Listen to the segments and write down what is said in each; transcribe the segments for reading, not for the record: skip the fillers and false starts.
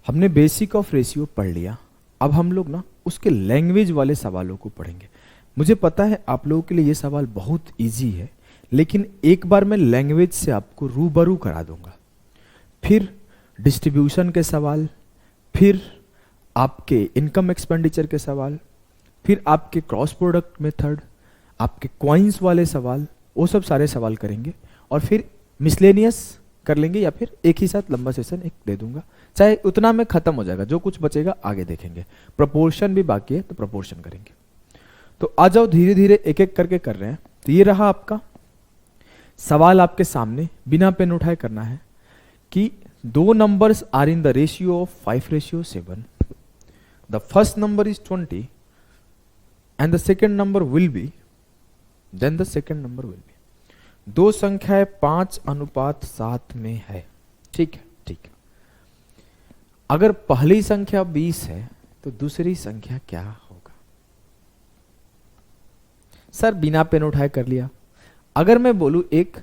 हमने basic of ratio पढ़ लिया। अब हम लोग ना उसके लैंग्वेज वाले सवालों को पढ़ेंगे। मुझे पता है आप लोगों के लिए ये सवाल बहुत इजी है, लेकिन एक बार मैं लैंग्वेज से आपको रूबरू करा दूंगा। फिर डिस्ट्रीब्यूशन के सवाल, फिर आपके इनकम एक्सपेंडिचर के सवाल, फिर आपके क्रॉस प्रोडक्ट मेथड, आपके कॉइन्स वाले सवाल, वो सब सारे सवाल करेंगे। और फिर मिसलेनियस कर लेंगे, या फिर एक ही साथ लंबा सेशन एक दे दूंगा, चाहे उतना में खत्म हो जाएगा। जो कुछ बचेगा आगे देखेंगे। प्रोपोर्शन भी बाकी है तो प्रोपोर्शन करेंगे। तो आ जाओ, धीरे धीरे एक एक करके कर रहे हैं। तो ये रहा आपका सवाल आपके सामने, बिना पेन उठाए करना है कि दो numbers are in the ratio of 5:7। The first number is 20 and the second number will be, then the second number will be. दो संख्याएं 5:7 में है। ठीक है, ठीक है। अगर पहली संख्या 20 है तो दूसरी संख्या क्या होगा? सर बिना पेन उठाए कर लिया। अगर मैं बोलूं एक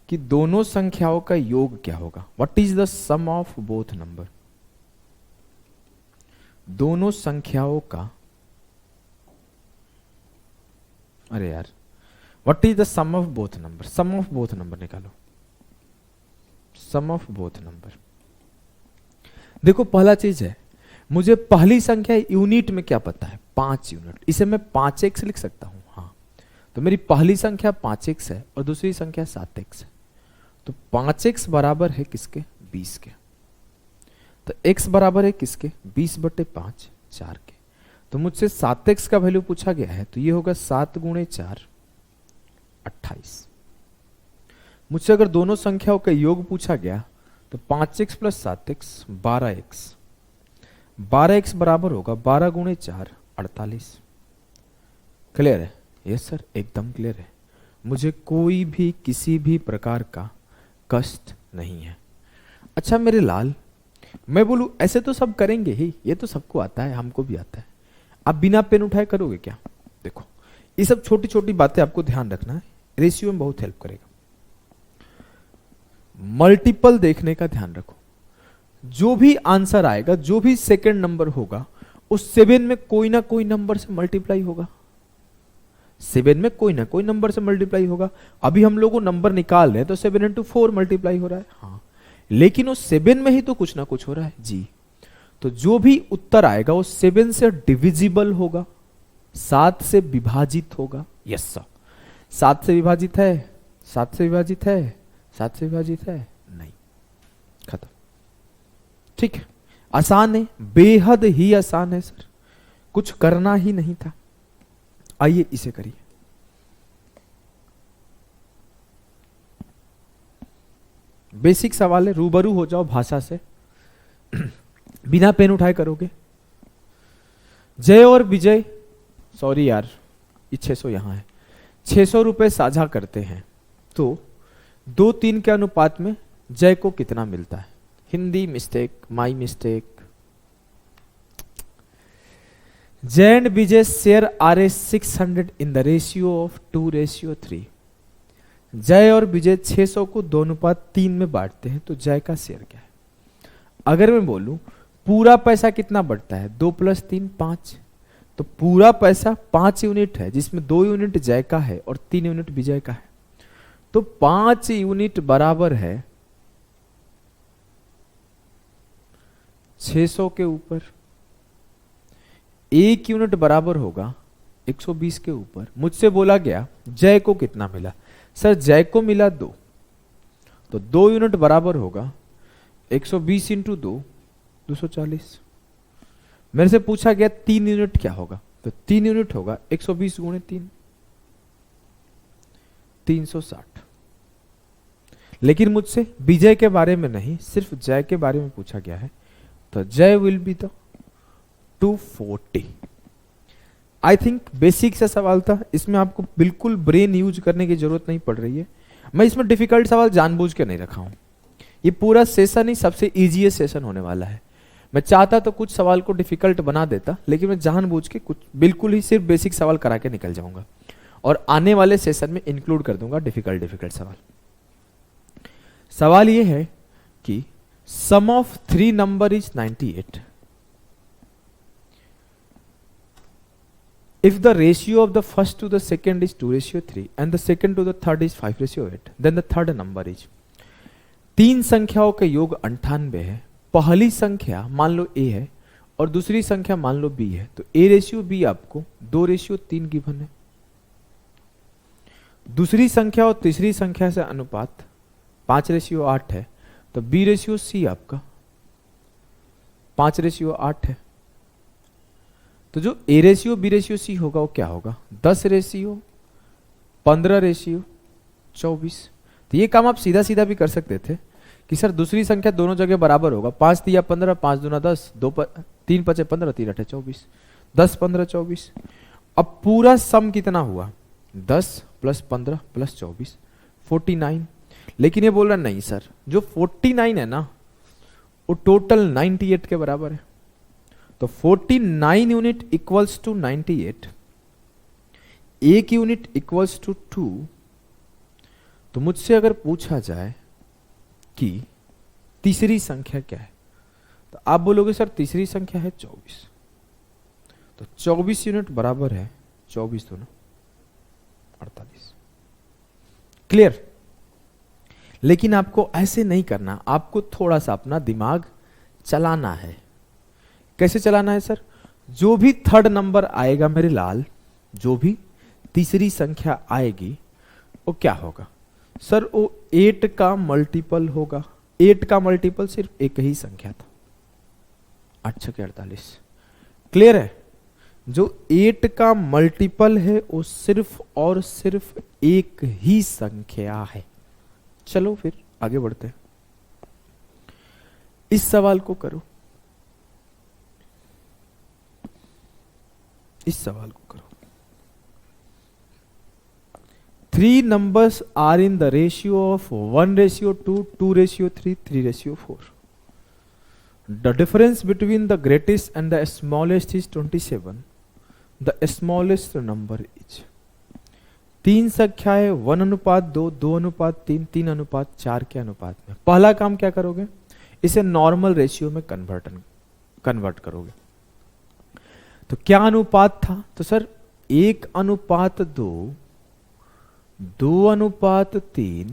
कि दोनों संख्याओं का योग क्या होगा, what is the sum of both number? दोनों संख्याओं का, अरे यार, what is the sum of both number? Sum of both number निकालो। Sum of both number. देखो पहला चीज है, मुझे पहली संख्या यूनिट में क्या पता है? 5 यूनिट। इसे मैं 5x लिख सकता हूं। हाँ, तो मेरी पहली संख्या 5x है और दूसरी संख्या 7x है। तो 5x बराबर है किसके? 20 के। तो x बराबर है किसके? 20/5, 4 के। तो मुझसे 7x का वैल्यू पूछा गया है, तो ये होगा 7 × 4, 28। मुझसे अगर दोनों संख्याओं का योग पूछा गया तो 5x + 7x 12x। 12x बराबर होगा 12 × 4, 48। क्लियर है? यस सर, एकदम क्लियर है। मुझे कोई भी किसी भी प्रकार का कष्ट नहीं है। अच्छा मेरे लाल, मैं बोलूं ऐसे तो सब करेंगे ही, ये तो सबको आता है, हमको भी आता है। आप बिना पेन उठाए करोगे क्या? देखो ये सब छोटी छोटी बातें आपको ध्यान रखना है, रेशियो में बहुत हेल्प करेगा। मल्टीपल देखने का ध्यान रखो। जो भी आंसर आएगा, जो भी सेकंड नंबर होगा, उस 7 में कोई ना कोई नंबर से मल्टीप्लाई होगा। 7 में कोई ना कोई नंबर से मल्टीप्लाई होगा। अभी हम लोग नंबर निकाल रहे हैं तो 7 × 4 मल्टीप्लाई हो रहा है। हाँ, लेकिन उस 7 में ही तो कुछ ना कुछ हो रहा है जी। तो जो भी उत्तर आएगा वो 7 से डिविजिबल होगा, 7 से विभाजित होगा। यस सर, 7 से विभाजित है, 7 से विभाजित है, 7 से विभाजित है नहीं, खत्म। ठीक है, आसान है, बेहद ही आसान है सर, कुछ करना ही नहीं था। आइए इसे करिए। बेसिक सवाल है, रूबरू हो जाओ भाषा से। बिना पेन उठाए करोगे। जय और विजय, सॉरी यार, ये 600 यहां है, 600 रुपए साझा करते हैं, तो 2-3 के अनुपात में जय को कितना मिलता है? Hindi mistake, my mistake. Jay and Vijay share Rs600 in the ratio of 2:3। Jay और विजय 600 को 2:3 में बांटते हैं, तो जय का शेयर क्या है? अगर मैं बोलूं पूरा पैसा कितना बढ़ता है? 2 + 3 5। तो पूरा पैसा 5 यूनिट है, जिसमें 2 यूनिट जय का है और 3 यूनिट विजय का है। तो 5 यूनिट बराबर है 600 के ऊपर, 1 यूनिट बराबर होगा 120 के ऊपर। मुझसे बोला गया जय को कितना मिला? सर जय को मिला 2, तो 2 यूनिट बराबर होगा 120 × 2, 240। मेरे से पूछा गया 3 यूनिट क्या होगा? तो 3 यूनिट होगा 120 × 3, 360। लेकिन मुझसे विजय के बारे में नहीं, सिर्फ जय के बारे में पूछा गया है, तो जय will be the 240। I think basic सा सवाल था, इसमें आपको बिल्कुल ब्रेन यूज करने की जरूरत नहीं पड़ रही है। मैं इसमें डिफिकल्ट सवाल जानबूझ के नहीं रखा हूं। ये पूरा सेशन ही सबसे इजीएस्ट सेशन होने वाला है। मैं चाहता तो कुछ सवाल को डिफिकल्ट बना देता, लेकिन मैं जानबूझ के कुछ बिल्कुल ही सिर्फ बेसिक सवाल करा के निकल जाऊंगा, और आने वाले सेशन में इंक्लूड कर दूंगा डिफिकल्ट सवाल। सवाल ये है कि sum of 3 number is 98. If the ratio of the first to the second is 2:3 and the second to the third is 5:8, then the third number is. तीन संख्याओं का योग 98 है. पहली संख्या मान लो a है और दूसरी संख्या मान लो b है, तो a/b आपको 2:3 गिवन है. दूसरी संख्या और तीसरी संख्या से अनुपात 5:8 है, तो b/c आपका 5:8 है. तो जो a/b/c होगा वो क्या होगा? 10:15:24. तो ये काम आप सीधा सीधा भी कर सकते थे कि सर दूसरी संख्या दोनों जगह बराबर होगा. 5 तिया 15, 5 दूना 10, 3 5 15, 3 8 24, 10 15 24. अब पूरा सम कितना हुआ? 10 + 15 + 24, 49. लेकिन ये बोल रहा नहीं सर, जो 49 है ना वो टोटल 98 के बराबर है. तो 49 यूनिट इक्वल्स टू 98, एक यूनिट इक्वल्स टू 2. तो मुझसे अगर पूछा जाए कि तीसरी संख्या क्या है, तो आप बोलोगे सर तीसरी संख्या है 24. तो 24 यूनिट बराबर है 24 दूना 48. क्लियर? लेकिन आपको ऐसे नहीं करना, आपको थोड़ा सा अपना दिमाग चलाना है. कैसे चलाना है सर? जो भी थर्ड नंबर आएगा मेरे लाल, जो भी तीसरी संख्या आएगी वो क्या होगा सर? वो 8 का मल्टीपल होगा. 8 का मल्टीपल सिर्फ एक ही संख्या था, 8 × 48. क्लियर है? जो 8 का मल्टीपल है वो सिर्फ और सिर्फ एक ही संख्या है. चलो फिर आगे बढ़ते हैं. इस सवाल को करो, इस सवाल को करो. 3 numbers are in the ratio of 1:2, 2:3, 3:4. The difference between the greatest and the smallest is 27. The smallest number is. तीन संख्याएं 1:2, 2:3, 3:4 के अनुपात में. पहला काम क्या करोगे? इसे नॉर्मल रेशियो में कन्वर्ट करोगे. तो क्या अनुपात था? तो सर 1:2, 2:3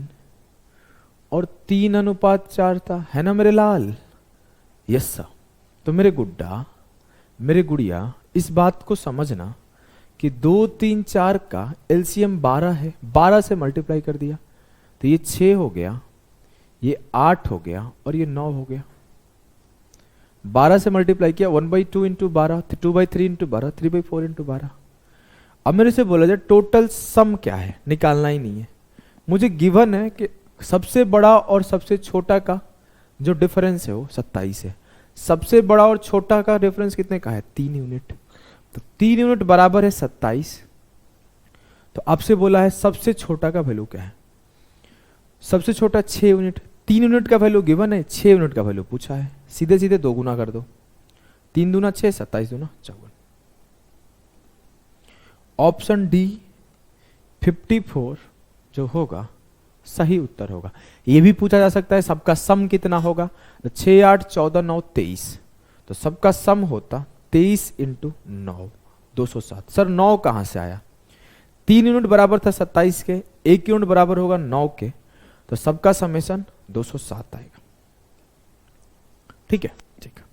और 3:4 था, है ना मेरे लाल? Yes sir. तो मेरे गुड्डा, मेरे गुड़िया, इस बात को समझना कि 2 3 4 का एलसीएम 12 है. 12 से मल्टीप्लाई कर दिया तो ये 6 हो गया, ये 8 हो गया और ये 9 हो गया. 12 से मल्टीप्लाई किया, 1/2 × 12, 2/3 × 12, 3/4 × 12. अब मेरे से बोला जाए टोटल सम क्या है, निकालना ही नहीं है. मुझे गिवन है कि सबसे बड़ा और सबसे छोटा का जो डिफरेंस है वो 27 है. सबसे बड़ा और छोटा का डिफरेंस कितने का है? 3 यूनिट. तो 3 यूनिट बराबर है 27. तो आपसे बोला है सबसे छोटा का वैल्यू क्या है? सबसे छोटा 6 यूनिट. 3 यूनिट का वैल्यू गिवन है, 6 यूनिट का वैल्यू पूछा है. सीधे सीधे 2 गुना कर दो. 3 दूना 6, 27 दूना 54. ऑप्शन डी 54 जो होगा सही उत्तर होगा. यह भी पूछा जा सकता है सबका सम कितना होगा. तो 6 8 14 9 23. तो सबका सम होता 23 × 9, 207. सर 9 कहां से आया? 3 यूनिट बराबर था 27 के, 1 यूनिट बराबर होगा 9 के, तो सबका समेशन 207 आएगा. ठीक है, ठीक है.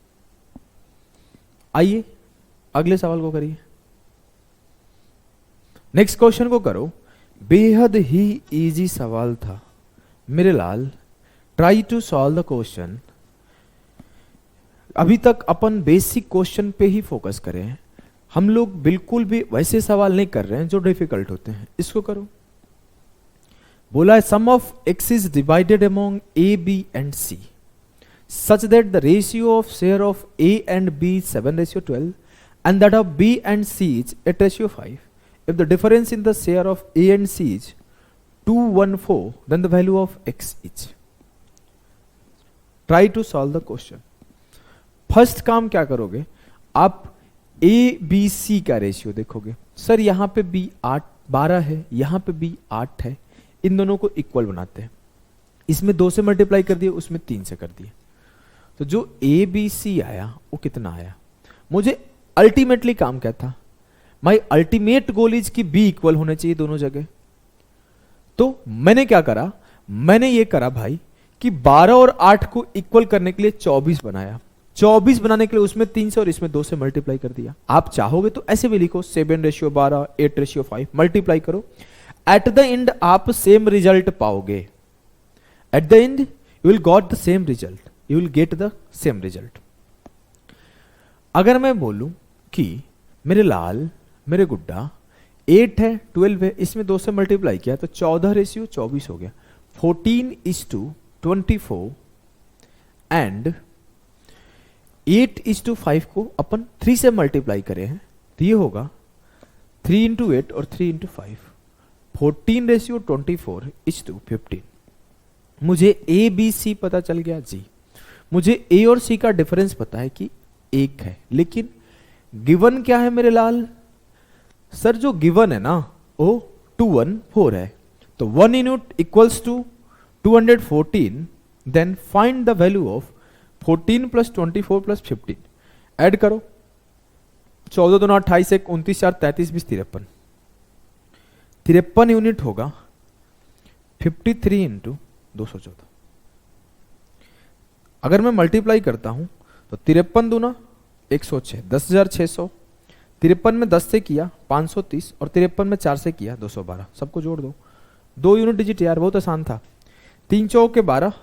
आइए अगले सवाल को करिए. नेक्स्ट क्वेश्चन को करो. बेहद ही इजी सवाल था मेरे लाल. Try to solve the question. अभी तक अपन बेसिक क्वेश्चन पे ही फोकस करें हैं. हम लोग बिल्कुल भी वैसे सवाल नहीं कर रहे हैं जो डिफिकल्ट होते हैं. इसको करो. बोला है sum of X is divided among A, B and C such that the ratio of share of A and B is 7:12 and that of B and C is 8:5. If the difference in the share of A and C is 214, then the value of X is. Try to solve the question. First काम क्या करोगे? आप A, B, C का ratio देखोगे. Sir यहां पे B 12 है, यहां पे B 8 है. इन दोनों को इक्वल बनाते हैं. इसमें 2 से मल्टीप्लाई कर दिए, उसमें 3 से कर दिए. तो जो ए बी सी आया वो कितना आया? मुझे अल्टीमेटली काम क्या था? माई अल्टीमेट गोल इज कि बी इक्वल होने चाहिए दोनों जगह। तो मैंने क्या करा, मैंने ये करा भाई कि 12 और 8 को इक्वल करने के लिए 24 बनाया। 24 बनाने के लिए उसमें 3 से और इसमें 2 से मल्टीप्लाई कर दिया। आप चाहोगे तो ऐसे भी लिखो 7:12, 8:5 मल्टीप्लाई करो। एट द एंड आप सेम रिजल्ट पाओगे। At the end you will got the same result, you will get the same result. अगर मैं बोलूं कि मेरे लाल, मेरे गुड्डा 8 है, 12 है, इसमें 2 से मल्टीप्लाई किया तो 14:24 हो गया। 14:24 एंड 8:5 को अपन 3 से मल्टीप्लाई करें हैं तो ये होगा 3 × 8 और 3 × 5, 14:24:15। मुझे ए बी सी पता चल गया जी। मुझे ए और सी का डिफरेंस पता है कि 1 है, लेकिन गिवन क्या है मेरे लाल? सर जो गिवन है ना वो 214 है, तो 1 unit equals to 214, then find the value of 14 + 24 + 15। Add करो 14 2 28 1 29 4 33 20 53। 53 यूनिट होगा 53 × 214। अगर मैं मल्टीप्लाई करता हूं तो 53 दूना 106, 10,600। 53 में 10 से किया 530 और 53 में 4 से किया 212। सबको जोड़ दो, 2 यूनिट डिजिट यार, बहुत आसान था। 3 चौक के 12,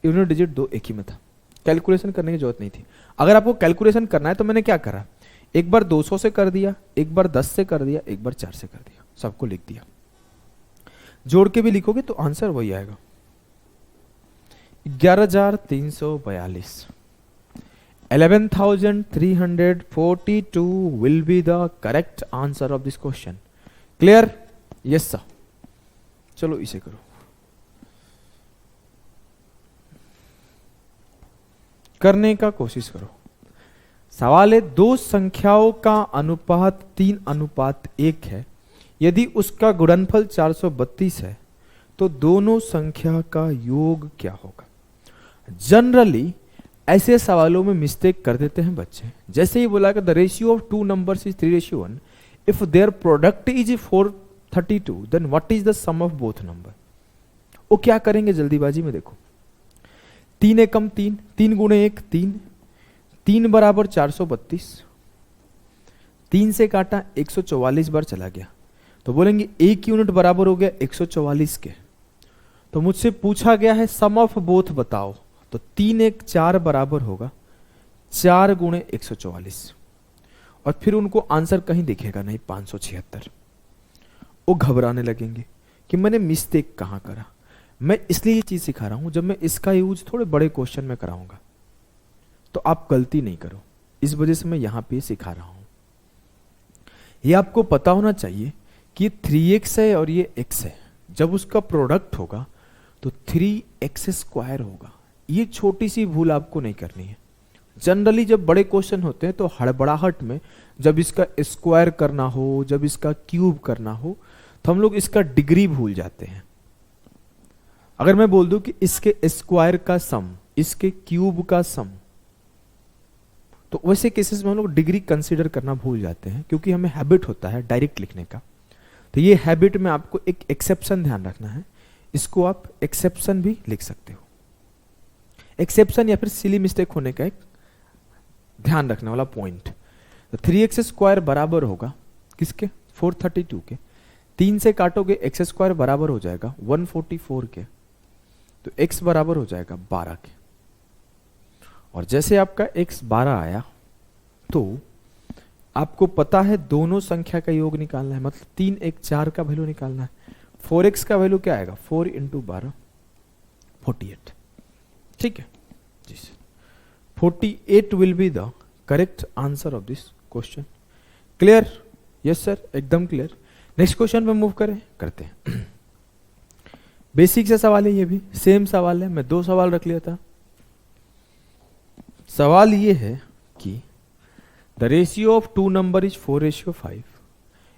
यूनिट डिजिट 2 एक ही में था, कैलकुलेशन करने की जरूरत नहीं थी। अगर आपको कैलकुलेशन करना है तो मैंने क्या करा, एक बार 200 से कर दिया, एक बार 10 से कर दिया, एक बार 4 से कर दिया, सबको लिख दिया। जोड़ के भी लिखोगे तो आंसर वही आएगा 11,342। 11,342 will be the correct answer of this question. Clear? Yes sir. चलो इसे करो। करने का कोशिश करो। सवाल है, दो संख्याओं का अनुपात 3:1 है। यदि उसका गुणनफल 432 है तो दोनों संख्या का योग क्या होगा? जनरली ऐसे सवालों में मिस्टेक कर देते हैं बच्चे। जैसे ही बोला कि the ratio of 2 numbers is 3:1, if their product is 432 then what is the sum of both number. वो क्या करेंगे जल्दीबाजी में, देखो 3 एकम 3, 3 × 1 3, 3 = 432, 3 से काटा 144 बार चला गया, तो बोलेंगे 1 यूनिट बराबर हो गया 144 के। तो मुझसे पूछा गया है सम ऑफ बोथ बताओ, तो 3 1 4 बराबर होगा 4 × 144, और फिर उनको आंसर कहीं दिखेगा नहीं 576। वो घबराने लगेंगे कि मैंने मिस्टेक कहां करा। मैं इसलिए ये चीज सिखा रहा हूं, जब मैं इसका यूज थोड़े बड़े क्वेश्चन में कराऊंगा तो आप गलती नहीं करो, इस वजह से मैं यहां पे सिखा रहा हूं। ये आपको पता होना चाहिए कि ये 3x है और ये x है, जब उसका प्रोडक्ट होगा तो 3x² होगा। ये छोटी सी भूल आपको नहीं करनी है। जनरली जब बड़े क्वेश्चन होते हैं तो हड़बड़ाहट में जब इसका स्क्वायर करना हो, जब इसका क्यूब करना हो, तो हम लोग इसका डिग्री भूल जाते हैं। अगर मैं बोल दूं कि इसके स्क्वायर का सम, इसके क्यूब का सम, तो वैसे केसेस में हम लोग डिग्री कंसीडर करना भूल जाते हैं, क्योंकि हमें हैबिट होता है डायरेक्ट लिखने का। तो ये हैबिट में आपको एक एक्सेप्शन ध्यान रखना है, इसको आप एक्सेप्शन भी लिख सकते हो। एक्सेप्शन या फिर सिली मिस्टेक होने का एक ध्यान रखने वाला पॉइंट। तो 3x² बराबर होगा किसके? 432 के। 3 से काटोगे x² बराबर हो जाएगा 144 के, तो x बराबर हो जाएगा 12 के। और जैसे आपका x 12 आया तो आपको पता है दोनों संख्या का योग निकालना है, मतलब 3 1 4 का वैल्यू निकालना है। 4x का वैल्यू क्या आएगा? 4 × 12 48। ठीक है जी sir, 48 will be the correct answer of this question. Clear? Yes sir, एकदम क्लियर। नेक्स्ट क्वेश्चन पे मूव करते हैं। बेसिक से सवाल है, ये भी सेम सवाल है, मैं 2 सवाल रख लिया था। सवाल ये है कि the ratio of 2 number is 4:5,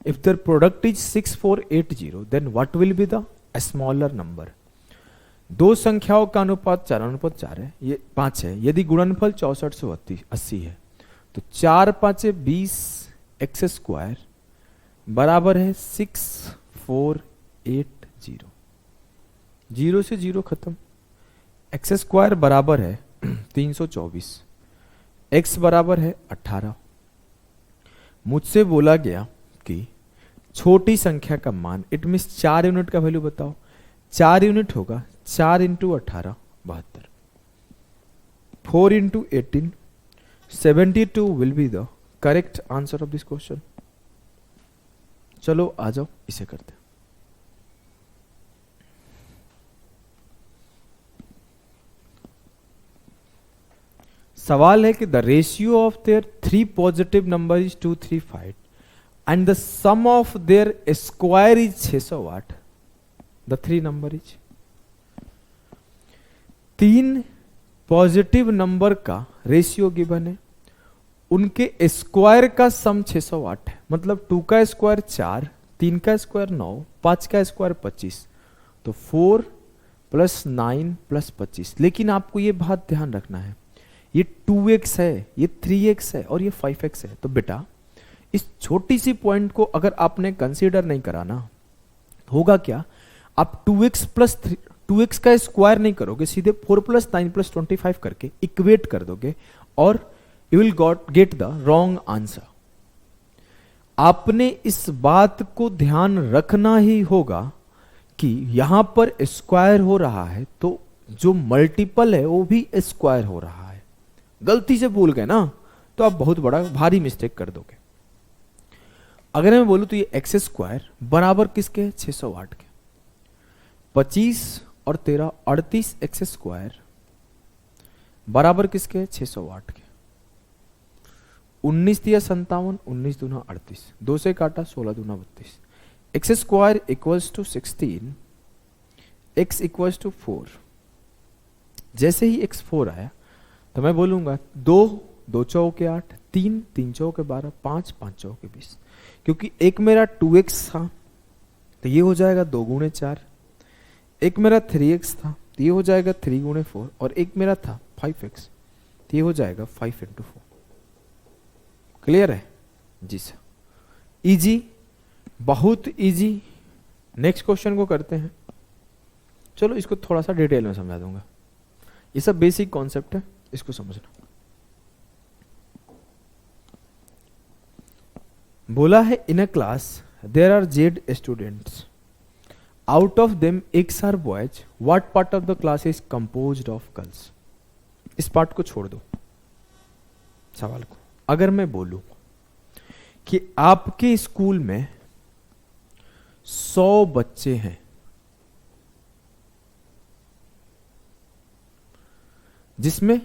if their product is 6480 then what will be the smaller number। दो संख्याओं का अनुपात 4:4 है, ये 5 है। यदि गुणनफल 6480 है तो 4 5 20 एक्स स्क्वायर बराबर है 6480। जीरो से जीरो खत्म। एक्स स्क्वायर बराबर है 324, एक्स बराबर है 18। मुझसे बोला गया कि छोटी संख्या का मान, इट मीन्स 4 यूनिट का वैल्यू बताओ। 4 यूनिट होगा 4 into 18 72, 4 into 18 72 will be the correct answer of this question. चलो आ जाओ इसे करते हैं। सवाल है कि the ratio of their 3 positive number is 235 and the sum of their square is 608। The 3 number is, 3 positive number का रेशियो गिवन है, उनके स्क्वायर का सम 608 है। मतलब 2 का स्क्वायर 4, 3 का स्क्वायर 9, 5 का स्क्वायर 25, तो 4 + 9 + 25। लेकिन आपको ये बात ध्यान रखना है, ये 2x है, ये 3x है और ये 5x है। तो बेटा इस छोटी सी पॉइंट को अगर आपने कंसीडर नहीं कराना, होगा क्या, आप 2x का स्क्वायर नहीं करोगे, सीधे 4 + 9 + 25 करके इक्वेट कर दोगे और you will get the wrong answer. आपने इस बात को ध्यान रखना ही होगा कि यहां पर स्क्वायर हो रहा है तो जो मल्टीपल है वो भी स्क्वायर हो रहा है। गलती से भूल गए ना तो आप बहुत बड़ा भारी मिस्टेक कर दोगे। अगर मैं बोलूं तो ये एक्स स्क्वायर बराबर किसके है, 608 के। 25 और 13 38 एक्स स्क्वायर बराबर किसके है, 608 के। 19 दिया 57, 19 दूना 38, 2 से काटा 16 दूना 32। X square equals to 16, x equals to 4। जैसे ही एक्स 4 आया तो मैं बोलूंगा 2 2 चौके 8, 3 3 चौके 12, 5 5 चौके 20। क्योंकि एक मेरा 2x था तो ये हो जाएगा 2 गुणे 4, एक मेरा 3x था तो ये हो जाएगा 3 गुणे 4, और एक मेरा था 5x तो ये हो जाएगा 5 × 4। क्लियर है जी सर? इजी, बहुत इजी। नेक्स्ट क्वेश्चन को करते हैं। चलो इसको थोड़ा सा डिटेल में समझा दूंगा, ये सब बेसिक कॉन्सेप्ट है, इसको समझना। बोला है in a class there are Z students, out of them X are boys, what part of the class is composed of girls. इस पार्ट को छोड़ दो सवाल को। अगर मैं बोलूं कि आपके स्कूल में 100 बच्चे हैं, जिसमें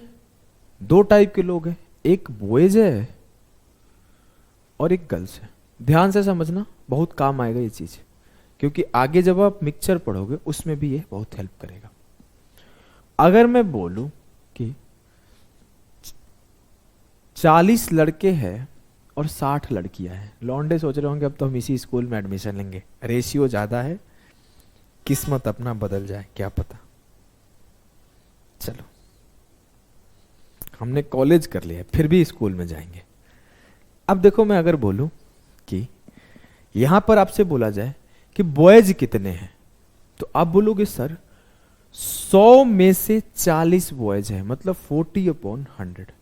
2 टाइप के लोग हैं, एक बॉयज है और एक गर्ल्स है। ध्यान से समझना, बहुत काम आएगा ये चीज, क्योंकि आगे जब आप मिक्सचर पढ़ोगे उसमें भी ये बहुत हेल्प करेगा। अगर मैं बोलूं कि 40 लड़के हैं और 60 लड़कियां हैं, लौंडे सोच रहे होंगे अब तो हम इसी स्कूल में एडमिशन लेंगे, रेशियो ज्यादा है, किस्मत अपना बदल जाए क्या पता। चलो हमने कॉलेज कर लिया फिर भी स्कूल में जाएंगे। अब देखो मैं अगर बोलूं कि यहां पर आपसे बोला जाए कि बॉयज कितने हैं, तो आप बोलोगे सर 100 में से 40 बॉयज हैं, मतलब 40/100,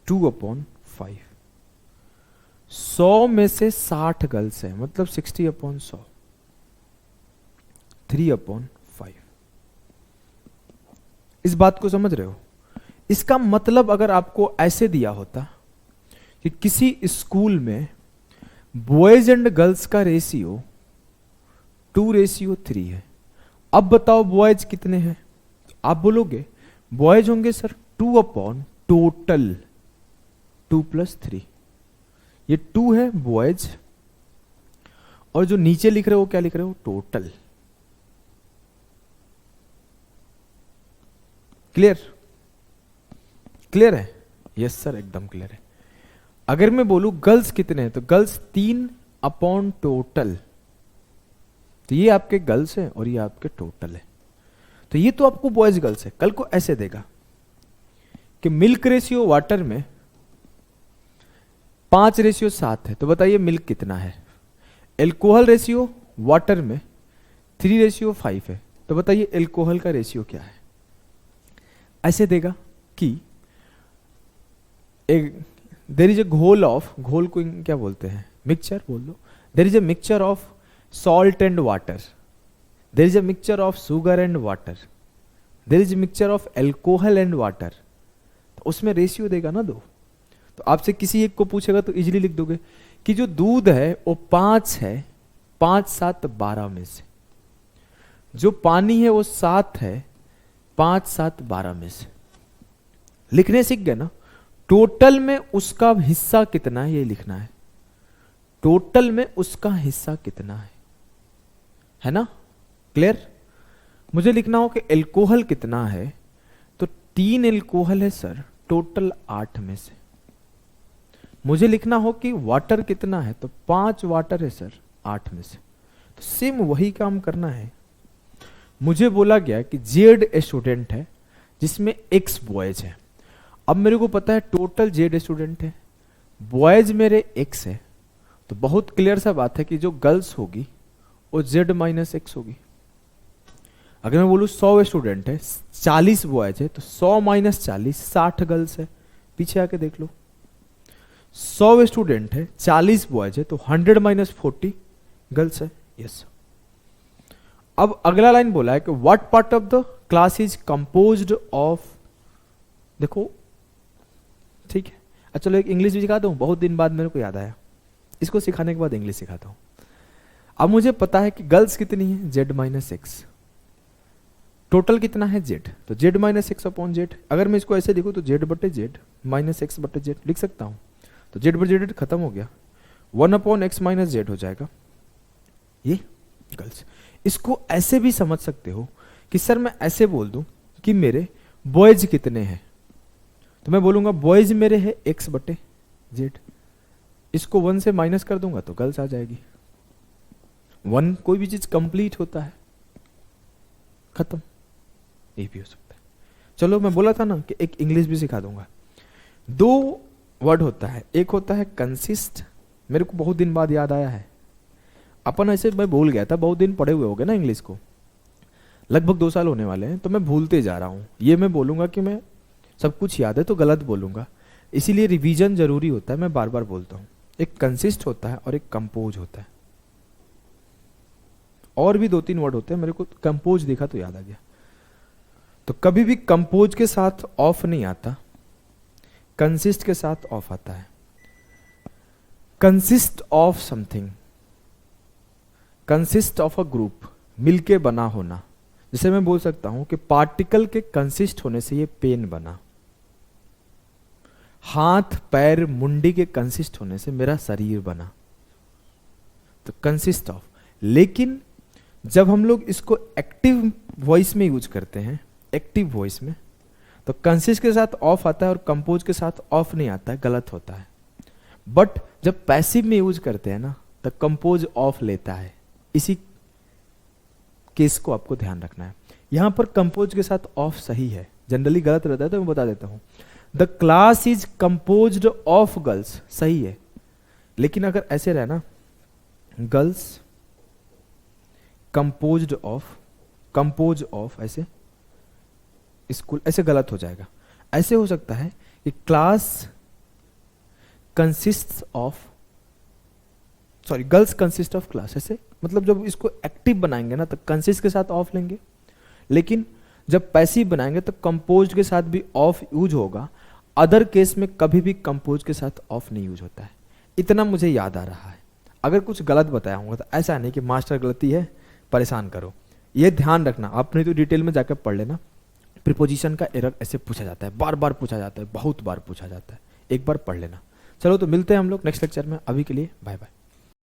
2/5। 100 में से 60 गर्ल्स हैं, मतलब 60/100, 3/5। इस बात को समझ रहे हो? इसका मतलब अगर आपको ऐसे दिया होता कि किसी स्कूल में बॉयज एंड गर्ल्स का रेशियो 2:3 है, अब बताओ बॉयज कितने हैं? आप बोलोगे बॉयज होंगे सर 2 टोटल 2 + 3। ये 2 है बॉयज, और जो नीचे लिख रहे हो क्या लिख रहे हो? टोटल। क्लियर? क्लियर है? यस सर एकदम क्लियर है। अगर मैं बोलूं गर्ल्स कितने हैं, तो गर्ल्स 3 टोटल तो ये आपके गर्ल्स है और ये आपके टोटल है। तो ये तो आपको बॉयज गर्ल्स है। कल को ऐसे देगा कि मिल्क रेशियो वाटर में 5:7 है, तो बताइए मिल्क कितना है। एल्कोहल रेशियो वाटर में 3:5 है, तो बताइए एल्कोहल का रेशियो क्या है। ऐसे देगा कि एक देर इज ए घोल ऑफ, घोल को क्या बोलते हैं, मिक्सचर बोल दो। There is a mixture of salt and water, there is a mixture of sugar and water, there is a mixture of alcohol and water. तो उसमें रेशियो देगा ना 2। तो आपसे किसी एक को पूछेगा तो इजीली लिख दोगे कि जो दूध है वो 5 है, 5, 7, 12 में से। जो पानी है वो 7 है, 5, 7, 12 में से। लिखने सीख गए ना। टोटल में उसका हिस्सा कितना है ये लिखना है। टोटल में उसका हिस्सा कितना है ना। क्लियर। मुझे लिखना हो कि एल्कोहल कितना है, तो 3 एल्कोहल है सर, टोटल 8 में से। मुझे लिखना हो कि वाटर कितना है, तो 5 वाटर है सर 8 में से। तो सेम वही काम करना है। मुझे बोला गया कि जेड स्टूडेंट है जिसमें एक्स बॉयज है। अब मेरे को पता है टोटल जेड स्टूडेंट है, बॉयज मेरे एक्स है, तो बहुत क्लियर सा बात है कि जो गर्ल्स होगी वो Z-X होगी। अगर मैं बोलूँ 100 स्टूडेंट है, 40 बॉयज है, तो 100 - 40 60 गर्ल्स है। पीछे आके देख लो। 100 स्टूडेंट है, 40 बॉयज है, तो 100 - 40 गर्ल्स है। यस। अब अगला लाइन बोला है कि what part of the class is composed of. देखो ठीक है। अच्छा चलो एक इंग्लिश भी सिखा दूं, बहुत दिन बाद मेरे को याद आया। इसको सिखाने के बाद इंग्लिश सिखाता हूं। अब मुझे पता है कि गर्ल्स कितनी है, Z-X। टोटल कितना है Z, तो Z-X/Z। अगर मैं इसको ऐसे लिखूं तो Z/Z -X/Z लिख सकता हूं। तो Z/Z खत्म हो गया, 1/X - Z हो जाएगा। ये गर्ल्स। इसको ऐसे भी समझ सकते हो कि सर मैं ऐसे बोल दूं कि मेरे बॉयज कितने हैं, तो मैं बोलूंगा बॉयज मेरे हैं X/Z। इसको 1 से माइनस कर दूंगा तो गर्ल्स आ जाएगी। 1 कोई भी चीज कंप्लीट होता है, खत्म। ये भी हो सकता है। चलो मैं बोला था ना कि एक इंग्लिश भी सिखा दूंगा। 2 वर्ड होता है, एक होता है कंसिस्ट। मेरे को बहुत दिन बाद याद आया है, अपन ऐसे मैं भूल गया था, बहुत दिन पढ़े हुए हो गए ना इंग्लिश को, लगभग 2 साल होने वाले हैं, तो मैं भूलते जा रहा हूं। ये मैं बोलूंगा कि मैं सब कुछ याद है तो गलत बोलूंगा, इसीलिए रिवीजन जरूरी होता है। मैं बार बार बोलता हूं। एक कंसिस्ट होता है और एक कंपोज होता है, और भी 2-3 वर्ड होते हैं। मेरे को कंपोज देखा तो याद आ गया। तो कभी भी कंपोज के साथ ऑफ नहीं आता, कंसिस्ट के साथ ऑफ आता है। Consist of something, consist of a group, मिलके बना होना। जैसे मैं बोल सकता हूं कि पार्टिकल के कंसिस्ट होने से ये पेन बना, हाथ पैर मुंडी के कंसिस्ट होने से मेरा शरीर बना, तो कंसिस्ट ऑफ। लेकिन जब हम लोग इसको एक्टिव वॉइस में यूज करते हैं, एक्टिव वॉइस में, तो कंसिस्ट के साथ ऑफ आता है और कंपोज के साथ ऑफ नहीं आता है, गलत होता है। बट जब पैसिव में यूज करते हैं ना, तो कंपोज ऑफ लेता है। इसी केस को आपको ध्यान रखना है। यहां पर कंपोज के साथ ऑफ सही है, जनरली गलत रहता है तो मैं बता देता हूं। The class is composed of girls, सही है। लेकिन अगर ऐसे रहना, girls composed of, compose of, ऐसे स्कूल, ऐसे गलत हो जाएगा। ऐसे हो सकता है कि class consist of, sorry girls consist of class, ऐसे। मतलब जब इसको एक्टिव बनाएंगे ना तो कंसिस्ट के साथ ऑफ लेंगे, लेकिन जब पैसिव बनाएंगे तो कंपोज के साथ भी ऑफ यूज होगा। अदर केस में कभी भी कंपोज के साथ ऑफ नहीं यूज होता है। इतना मुझे याद आ रहा है। अगर कुछ गलत बताया होगा तो ऐसा नहीं कि मास्टर गलती है, परेशान करो। ये ध्यान रखना, आपने तो डिटेल में जाकर पढ़ लेना। प्रीपोजिशन का एरर ऐसे पूछा जाता है, बार बार पूछा जाता है, बहुत बार पूछा जाता है, एक बार पढ़ लेना। चलो तो मिलते हैं हम लोग नेक्स्ट लेक्चर में। अभी के लिए बाय बाय।